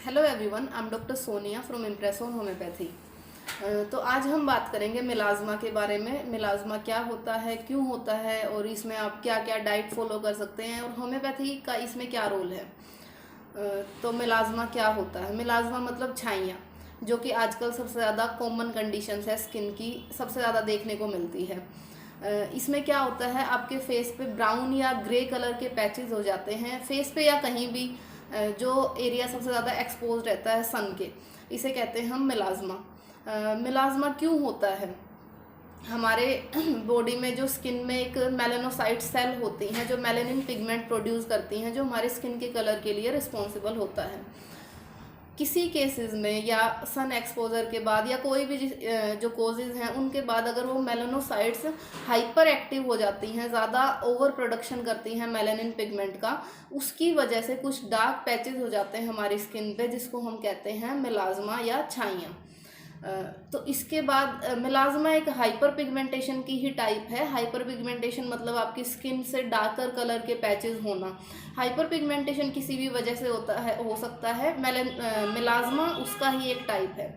Hello everyone, I am doctor Sonia from Impressone homeopathy. तो आज हम बात करेंगे मिलाज़मा के बारे में। मिलाज़मा क्या होता है, क्यों होता है और इसमें आप क्या क्या डाइट फॉलो कर सकते हैं और होम्योपैथी का इसमें क्या रोल है। तो मिलाज़मा क्या होता है? मिलाज़मा मतलब छाइयाँ, जो कि आजकल सबसे ज़्यादा कॉमन कंडीशंस है, स्किन की सबसे ज़्यादा देखने को मिलती है। इसमें क्या होता है, आपके फेस पे ब्राउन या ग्रे कलर के पैचेस हो जाते हैं फेस पे या कहीं भी, जो एरिया सबसे ज़्यादा एक्सपोज रहता है सन के, इसे कहते हैं हम मिलाज़मा। मिलाज़मा क्यों होता है? हमारे बॉडी में जो स्किन में एक मेलानोसाइट सेल होती हैं जो मेलानिन पिगमेंट प्रोड्यूस करती हैं, जो हमारे स्किन के कलर के लिए रिस्पॉन्सिबल होता है। किसी केसेस में या सन एक्सपोजर के बाद या कोई भी जो कोजेज़ हैं उनके बाद अगर वो मेलानोसाइट्स हाइपर एक्टिव हो जाती हैं, ज़्यादा ओवर प्रोडक्शन करती हैं मेलानिन पिगमेंट का, उसकी वजह से कुछ डार्क पैचेस हो जाते हैं हमारी स्किन पे, जिसको हम कहते हैं मिलाज़मा या छाइयाँ। तो इसके बाद मिलाज़मा एक हाइपर पिगमेंटेशन की ही टाइप है। हाइपर पिगमेंटेशन मतलब आपकी स्किन से डार्कर कलर के पैचेस होना। हाइपर पिगमेंटेशन किसी भी वजह से होता है, हो सकता है। मिलाज़मा उसका ही एक टाइप है।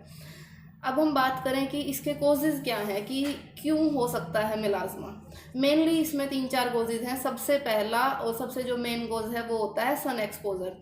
अब हम बात करें कि इसके कोजेज़ क्या हैं, कि क्यों हो सकता है मिलाज़मा। मेनली इसमें 3-4 कोजेज़ हैं। सबसे पहला और सबसे जो मेन कोज है वो होता है सन एक्सपोजर।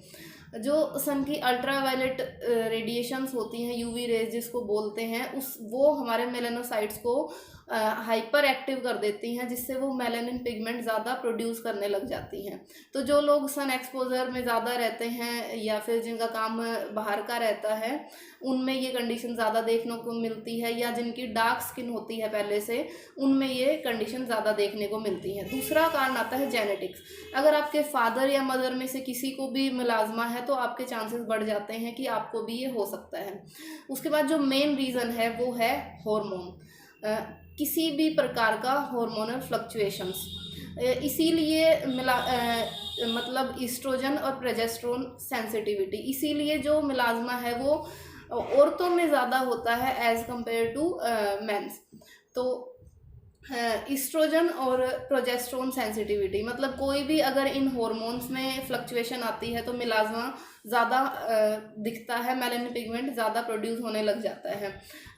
जो सन की अल्ट्रावायलेट रेडिएशंस होती हैं, यूवी रेज जिसको बोलते हैं, उस वो हमारे मेलानोसाइट्स को हाइपर एक्टिव कर देती हैं, जिससे वो मेलानिन पिगमेंट ज़्यादा प्रोड्यूस करने लग जाती हैं। तो जो लोग सन एक्सपोजर में ज़्यादा रहते हैं या फिर जिनका काम बाहर का रहता है, उनमें ये कंडीशन ज़्यादा देखने को मिलती है, या जिनकी डार्क स्किन होती है पहले से, उनमें ये कंडीशन ज़्यादा देखने को मिलती है। दूसरा कारण आता है जेनेटिक्स। अगर आपके फादर या मदर में से किसी को भी मिलाज़मा है तो आपके चांसेस बढ़ जाते हैं कि आपको भी ये हो सकता है। उसके बाद जो मेन रीज़न है वो है हार्मोन, किसी भी प्रकार का हार्मोनल फ्लक्चुएशंस। इसीलिए मतलब ईस्ट्रोजन और प्रोजेस्टेरोन सेंसिटिविटी, इसीलिए जो मिलाज़मा है वो औरतों में ज़्यादा होता है एज़ कम्पेयर टू मेंस। तो ईस्ट्रोजन और प्रोजेस्टेरोन सेंसिटिविटी मतलब कोई भी अगर इन हॉर्मोन्स में फ्लक्चुएशन आती है तो मिलाज़मा ज़्यादा दिखता है, मेलानिन पिगमेंट ज़्यादा प्रोड्यूस होने लग जाता है।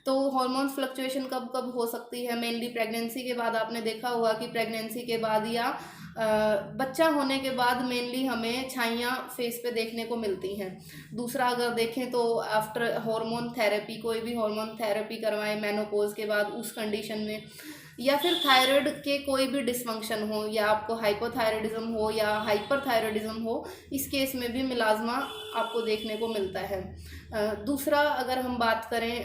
तो हार्मोन फ्लक्चुएशन कब कब हो सकती है? मेनली प्रेगनेंसी के बाद। आपने देखा होगा कि प्रेगनेंसी के बाद या बच्चा होने के बाद मेनली हमें छाइयाँ फेस पे देखने को मिलती हैं। दूसरा अगर देखें तो आफ्टर हार्मोन थेरेपी, कोई भी हार्मोन थेरेपी करवाएं मेनोपॉज के बाद, उस कंडीशन में, या फिर थायराइड के कोई भी डिसफंक्शन हो, या आपको हाइपोथायराइडिज्म हो या हाइपरथायराइडिज्म हो, इस केस में भी मिलाज़मा आपको देखने को मिलता है। दूसरा अगर हम बात करें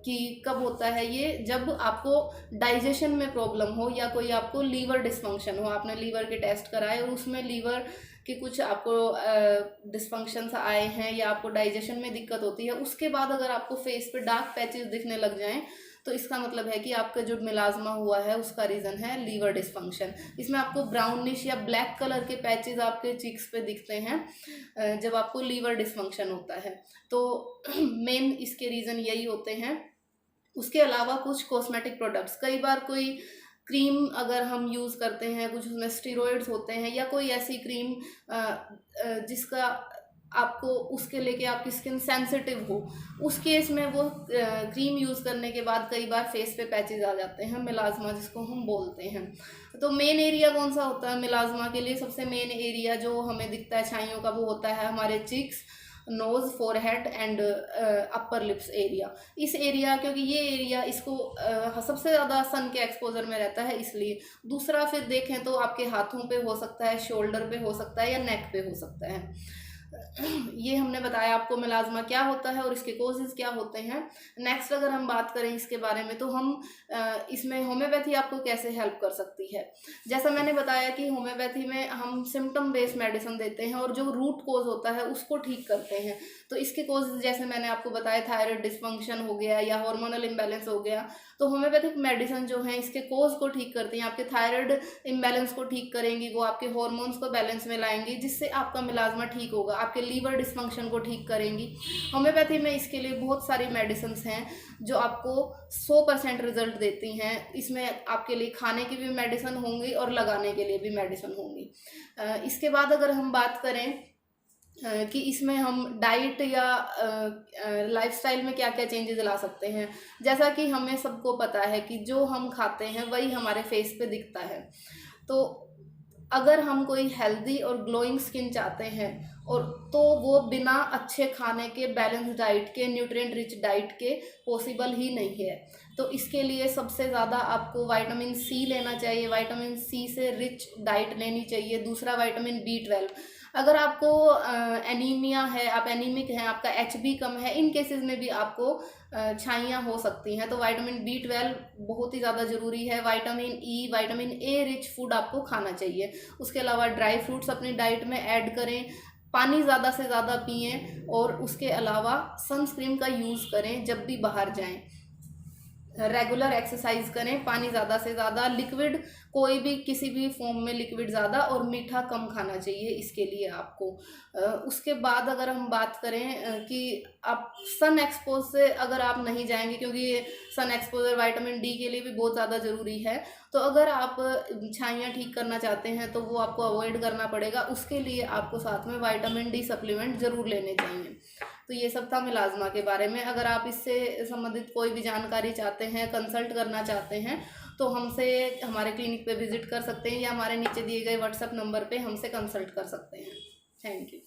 कि कब होता है ये, जब आपको डाइजेशन में प्रॉब्लम हो या कोई आपको लीवर डिसफंक्शन हो, आपने लीवर के टेस्ट कराए और उसमें लीवर कि कुछ आपको डिसफंक्शंस आए हैं या आपको डाइजेशन में दिक्कत होती है, उसके बाद अगर आपको फेस पे डार्क पैचेस दिखने लग जाएं तो इसका मतलब है कि आपका जो मिलाज़मा हुआ है उसका रीज़न है लीवर डिसफंक्शन। इसमें आपको ब्राउनिश या ब्लैक कलर के पैचेस आपके चिक्स पे दिखते हैं जब आपको लीवर डिसफंक्शन होता है। तो मेन इसके रीज़न यही होते हैं। उसके अलावा कुछ कॉस्मेटिक प्रोडक्ट्स, कई बार कोई क्रीम अगर हम यूज़ करते हैं, कुछ उसमें स्टेरॉइड्स होते हैं या कोई ऐसी क्रीम जिसका आपको उसके लेके आपकी स्किन सेंसिटिव हो, उस केस में वो क्रीम यूज़ करने के बाद कई बार फेस पे पैचेस आ जाते हैं, मिलाज़मा जिसको हम बोलते हैं। तो मेन एरिया कौन सा होता है मिलाज़मा के लिए? सबसे मेन एरिया जो हमें दिखता है छाइयों का वो होता है हमारे cheeks, nose, forehead and upper lips area. इस एरिया, क्योंकि ये एरिया इसको सबसे ज़्यादा सन के एक्सपोजर में रहता है इसलिए। दूसरा फिर देखें तो आपके हाथों पे हो सकता है, शोल्डर पे हो सकता है या नेक पे हो सकता है। ये हमने बताया आपको मिलाज़मा क्या होता है और इसके कोजेज़ क्या होते हैं। नेक्स्ट अगर हम बात करें इसके बारे में तो हम इसमें होम्योपैथी आपको कैसे हेल्प कर सकती है। जैसा मैंने बताया कि होम्योपैथी में हम सिम्टम बेस्ड मेडिसिन देते हैं और जो रूट कोज होता है उसको ठीक करते हैं। तो इसके कोजेज़ जैसे मैंने आपको बताया, थायराइड डिसफंक्शन हो गया या हार्मोनल इम्बैलेंस हो गया, तो होम्योपैथिक मेडिसिन जो है इसके कोज को ठीक करती हैं, आपके थायराइड इम्बैलेंस को ठीक करेंगी, वो आपके हॉर्मोन्स को बैलेंस में लाएंगी, जिससे आपका मिलाज़मा ठीक होगा, आपके लीवर डिसफंक्शन को ठीक करेंगी। होम्योपैथी में इसके लिए बहुत सारी मेडिसिन हैं जो आपको 100% रिजल्ट देती हैं। इसमें आपके लिए खाने की भी मेडिसिन होंगी और लगाने के लिए भी मेडिसिन होंगी। इसके बाद अगर हम बात करें कि इसमें हम डाइट या लाइफस्टाइल में क्या क्या चेंजेस ला सकते हैं। जैसा कि हमें सबको पता है कि जो हम खाते हैं वही हमारे फेस पे दिखता है। तो अगर हम कोई हेल्दी और ग्लोइंग स्किन चाहते हैं और तो वो बिना अच्छे खाने के, बैलेंस डाइट के, न्यूट्रिएंट रिच डाइट के पॉसिबल ही नहीं है। तो इसके लिए सबसे ज़्यादा आपको विटामिन सी लेना चाहिए, विटामिन सी से रिच डाइट लेनी चाहिए। दूसरा विटामिन B12। अगर आपको एनीमिया है, आप एनीमिक हैं, आपका HB कम है, इन केसेस में भी आपको छाइयाँ हो सकती हैं, तो विटामिन B12 बहुत ही ज़्यादा ज़रूरी है। Vitamin E, vitamin A rich food आपको खाना चाहिए। उसके अलावा ड्राई फ्रूट्स अपनी डाइट में ऐड करें, पानी ज़्यादा से ज़्यादा पिएं और उसके अलावा सनस्क्रीन का यूज़ करें जब भी बाहर जाएं। रेगुलर एक्सरसाइज करें, पानी ज़्यादा से ज़्यादा, लिक्विड कोई भी किसी भी फॉर्म में लिक्विड ज़्यादा, और मीठा कम खाना चाहिए इसके लिए आपको। उसके बाद अगर हम बात करें कि आप सन एक्सपोज से अगर आप नहीं जाएंगे, क्योंकि सन एक्सपोजर विटामिन D के लिए भी बहुत ज़्यादा ज़रूरी है, तो अगर आप छाइयाँ ठीक करना चाहते हैं तो वो आपको अवॉइड करना पड़ेगा। उसके लिए आपको साथ में विटामिन D सप्लीमेंट ज़रूर लेने चाहिए। तो ये सब था मिलाज़मा के बारे में। अगर आप इससे संबंधित कोई भी जानकारी चाहते हैं, कंसल्ट करना चाहते हैं, तो हमसे हमारे क्लिनिक पे विजिट कर सकते हैं या हमारे नीचे दिए गए व्हाट्सएप नंबर पे हमसे कंसल्ट कर सकते हैं। Thank you.